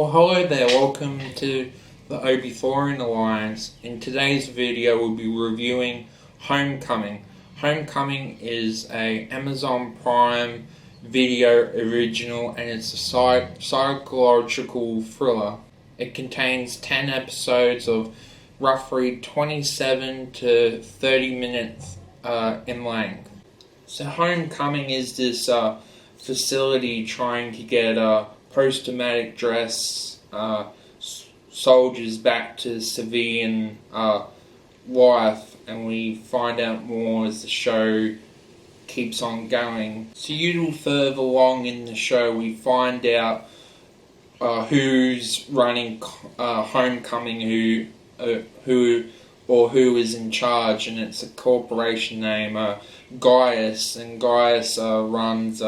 Well, hello there, welcome to the Obi-Thorin Alliance. In today's video we'll be reviewing Homecoming. Homecoming is a Amazon Prime Video original and it's a psychological thriller. It contains 10 episodes of roughly 27 to 30 minutes in length. So Homecoming is this facility trying to get post-traumatic stress soldiers back to civilian life, and we find out more as the show keeps on going. So a little further along in the show we find out who's running Homecoming, who is in charge, and it's a corporation named Gaius, and Gaius runs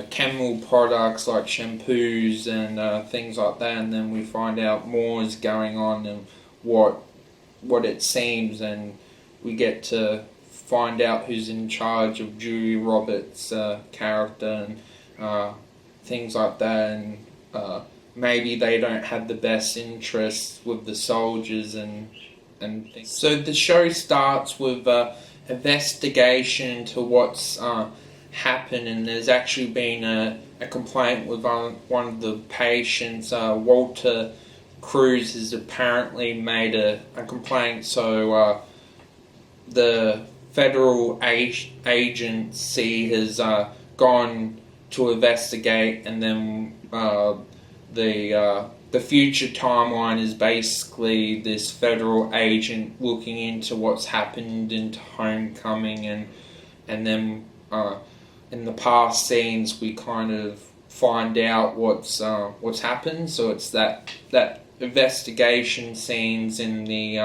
chemical products like shampoos and things like that, and then we find out more is going on and what it seems, and we get to find out who's in charge of Julia Roberts' character and things like that, and maybe they don't have the best interests with the soldiers and things. So the show starts with investigation into what's happened, and there's actually been a complaint with one of the patients. Walter Cruz has apparently made a complaint, so the federal agency has gone to investigate, and then the future timeline is basically this federal agent looking into what's happened into Homecoming, and then in the past scenes we kind of find out what's happened. So it's that investigation scenes in the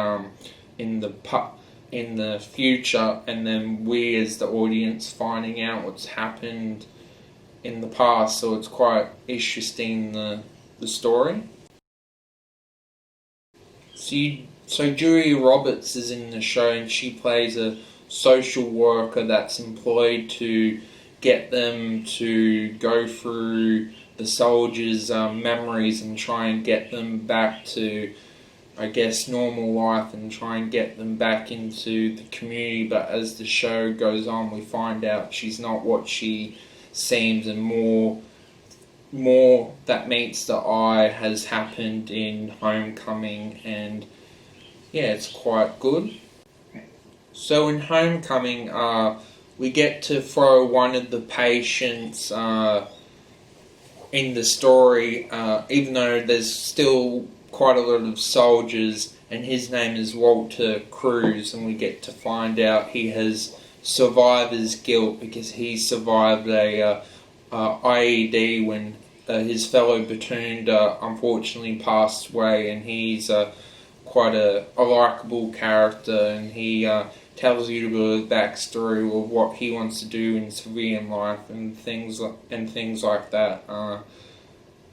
future, and then we as the audience finding out what's happened in the past. So it's quite interesting, the story. So Julia Roberts is in the show, and she plays a social worker that's employed to get them to go through the soldiers' memories and try and get them back to, I guess, normal life, and try and get them back into the community. But as the show goes on, we find out she's not what she seems, and more that meets the eye has happened in Homecoming, and yeah, it's quite good. So in Homecoming, we get to throw one of the patients in the story, even though there's still quite a lot of soldiers, and his name is Walter Cruz, and we get to find out he has survivor's guilt because he survived a IED when his fellow platoon unfortunately passed away, and he's quite a likable character, and he tells you a bit of backstory of what he wants to do in civilian life and things like that,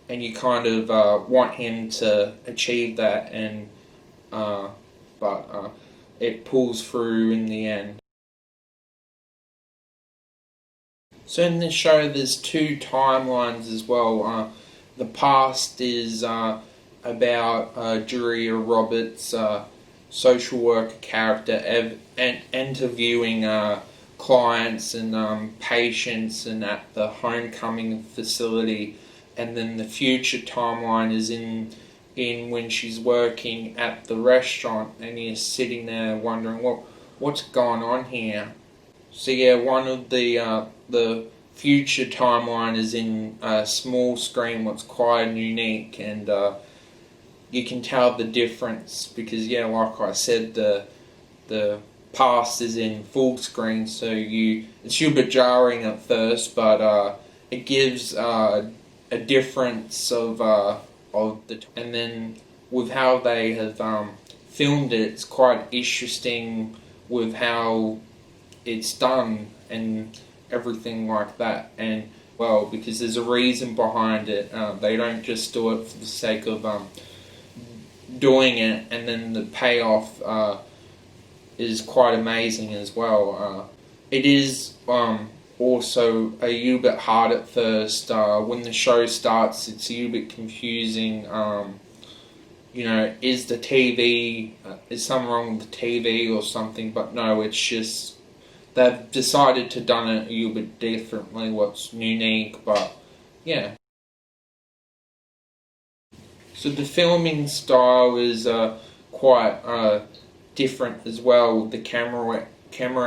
and you kind of want him to achieve that, and but it pulls through in the end. So in this show there's two timelines as well. The past is about Julia Roberts' social worker character interviewing clients and patients and at the Homecoming facility, and then the future timeline is in when she's working at the restaurant, and you're sitting there wondering what's going on here. So yeah, one of the future timeline is in a small screen, what's quite unique, and you can tell the difference because, yeah, like I said, the past is in full screen, so it's a little bit jarring at first, but it gives a difference of and then with how they have filmed it, it's quite interesting with how it's done and everything like that, and well, because there's a reason behind it. They don't just do it for the sake of doing it, and then the payoff is quite amazing as well. It is also a little bit hard at first. When the show starts, it's a little bit confusing. Is the TV, is something wrong with the TV or something? But no, it's just they've decided to done it a little bit differently, what's unique, but yeah. So the filming style is quite different as well. The camera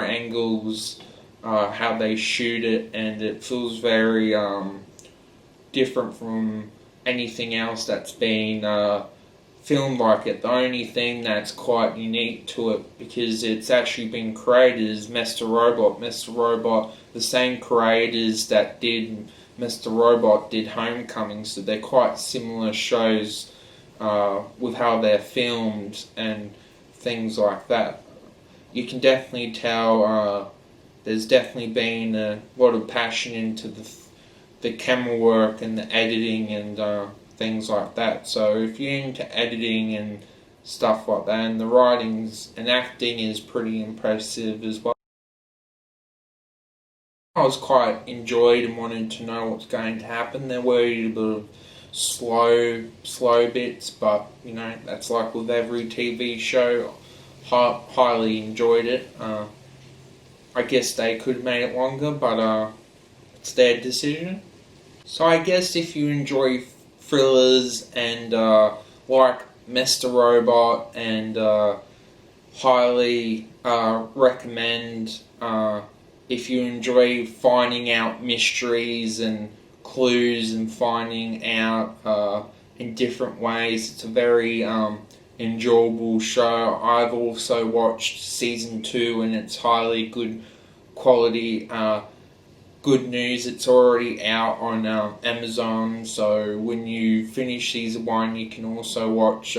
angles, how they shoot it, and it feels very different from anything else that's been filmed like it. The only thing that's quite unique to it, because it's actually been created, is Mr. Robot. Mr. Robot, the same creators that did Mr. Robot did Homecoming, so they're quite similar shows with how they're filmed and things like that. You can definitely tell there's definitely been a lot of passion into the camera work and the editing and things like that. So if you're into editing and stuff like that, and the writings and acting is pretty impressive as well. I was quite enjoyed and wanted to know what's going to happen. There were a little bit of slow bits, but that's like with every TV show. Highly enjoyed it. I guess they could have made it longer, but it's their decision. So I guess if you enjoy thrillers and like Mr. Robot, and highly recommend if you enjoy finding out mysteries and clues and finding out in different ways. It's a very enjoyable show. I've also watched season 2 and it's highly good quality. Good news, it's already out on Amazon, so when you finish season 1 you can also watch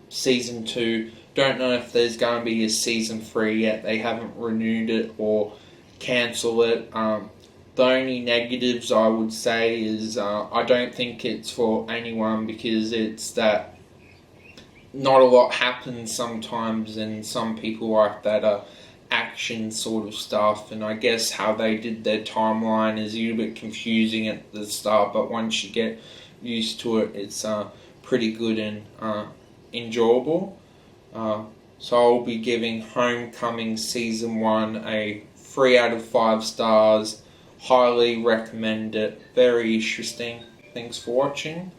season 2. Don't know if there's going to be a season 3 yet. They haven't renewed it or cancelled it. The only negatives I would say is I don't think it's for anyone, because it's that not a lot happens sometimes, and some people like that action sort of stuff, and I guess how they did their timeline is a little bit confusing at the start, but once you get used to it, it's pretty good and enjoyable. So I'll be giving Homecoming season 1 a 3 out of 5 stars. Highly recommend it. Very interesting. Thanks for watching.